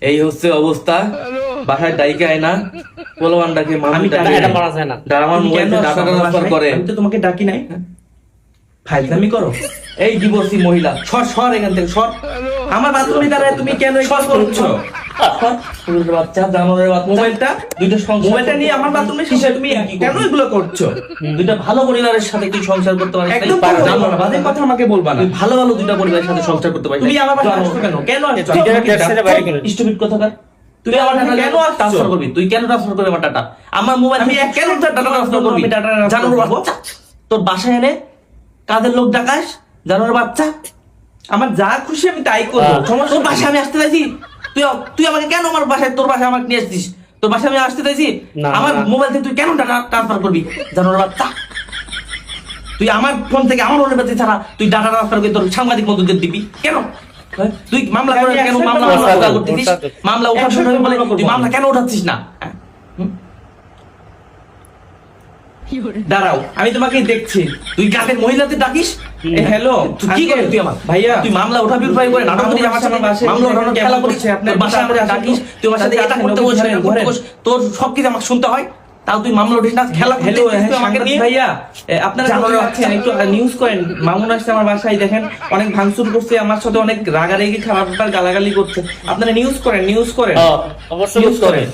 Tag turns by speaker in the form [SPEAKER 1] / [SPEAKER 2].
[SPEAKER 1] এই হচ্ছে অবস্থা, বাসায় ডাইকে আয় না, পোলাপানটাকে
[SPEAKER 2] আমি
[SPEAKER 1] ডাকে
[SPEAKER 2] এটা মারা যায় না।
[SPEAKER 1] আমার মোবাইল
[SPEAKER 2] কেন
[SPEAKER 1] ডাটা
[SPEAKER 2] আসছো আমার
[SPEAKER 1] ট্রান্সফার
[SPEAKER 2] বাসায়?
[SPEAKER 1] করে।
[SPEAKER 2] আমি তো তোমাকে ডাকি নাই, ফাইজলামি করো।
[SPEAKER 1] এই ডিভোর্সি মহিলা, সর সর এখান থেকে সর।
[SPEAKER 2] আমার বাথরুমে দাঁড়ায় তুমি কেন এসব করছো?
[SPEAKER 1] পুরুষের বাচ্চা, জানোয়ারের বাচ্চা,
[SPEAKER 2] মোবাইলটা
[SPEAKER 1] দুইটা সংসার
[SPEAKER 2] মোবাইলটা নিয়ে আমার বাথরুমে এসে তুমি কেন এগুলো করছো?
[SPEAKER 1] দুইটা ভালো পরিবারের সাথে তুই সংসার করতে পারিস?
[SPEAKER 2] একদম
[SPEAKER 1] জানোয়ার,
[SPEAKER 2] বাজে কথা আমাকে বলবা না।
[SPEAKER 1] তুই ভালো ভালো দুইটা পরিবারের সাথে সংসার করতে পারিস?
[SPEAKER 2] তুমি আমার বাসায় আসছো কেন? কেন আসছো?
[SPEAKER 1] স্টুপিড কথাকার। তুই আমার টাকা
[SPEAKER 2] কেন আসছো?
[SPEAKER 1] ট্রান্সফার করবি? তুই কেন ট্রান্সফার করবি আমার টাকা? আমার মোবাইল
[SPEAKER 2] আমি
[SPEAKER 1] থেকে
[SPEAKER 2] এক
[SPEAKER 1] কেন
[SPEAKER 2] সেকেন্ড
[SPEAKER 1] ডাটা ট্রান্সফার করবি?
[SPEAKER 2] আমি ডাটা ট্রান্সফার
[SPEAKER 1] জানোয়ার
[SPEAKER 2] করবো?
[SPEAKER 1] বাচ্চা, তোর বাসায় এনে কাদের লোক ডাকাস? জানোয়ার বাচ্চা,
[SPEAKER 2] আমার যা খুশি আমি তাই করবো। সমস্যা
[SPEAKER 1] তোর বাসায় আমি আসতে চাইছি? তুই তুই আমাকে কেন আমার বাসায়, তোর বাসায় আমাকে নিয়ে আসছিস? তোর বাসায় আমি আসতে চাইছি?
[SPEAKER 2] না,
[SPEAKER 1] আমার
[SPEAKER 2] না।
[SPEAKER 1] মোবাইল থেকে তুই কেন টাকা ট্রান্সফার করবি? জানোয়ার বাচ্চা, তুই আমার ফোন থেকে আমার অনুমতি ছাড়া তুই ডাটা ট্রান্সফার করে তোর সাংবাদিক বন্ধুদের দিবি কেন? হ্যাঁ? তুই মামলা করে কেন মামলা করতেছিস? মামলা উঠার সময় বলে তুই মামলা কেন উঠাচ্ছিস না? হ্যাঁ?
[SPEAKER 2] দাঁড়াও, আমি তোমাকে দেখছি।
[SPEAKER 1] তুই কাদের মহিলাদের ডাকিস?
[SPEAKER 2] হ্যালো,
[SPEAKER 1] তুই কি করবি তুই আমার?
[SPEAKER 2] ভাইয়া,
[SPEAKER 1] তুই মামলা উঠাবি উঠাবি করে নাটক করিস আমার সাথে, মামলা উঠানোর খেলা করিস, তোর বাসায় আমাকে ডাকিস, তুই আমার সাথে এটা করতে বসিস, এটা করতে বসিস, তোর সবকিছু আমাকে শুনতে হয়, তাও তুই মামলা উঠিস না, খেলা করতে
[SPEAKER 2] হ্যালো,
[SPEAKER 1] বসিস তুই আমাকে নিয়ে।
[SPEAKER 2] ভাইয়া, আপনারা
[SPEAKER 1] জানোয়ার
[SPEAKER 2] কোথায়
[SPEAKER 1] বাচ্চা।
[SPEAKER 2] আছেন? একটু নিউজ করেন। মামুন আসছে আমার বাসায়, দেখেন অনেক ভাঙচুর করছে, আমার সাথে অনেক রাগারাগি খারাপ গালাগালি করছে। আপনারা নিউজ করেন, নিউজ করেন,
[SPEAKER 3] অবশ্যই
[SPEAKER 2] নিউজ
[SPEAKER 3] করে।
[SPEAKER 2] করেন।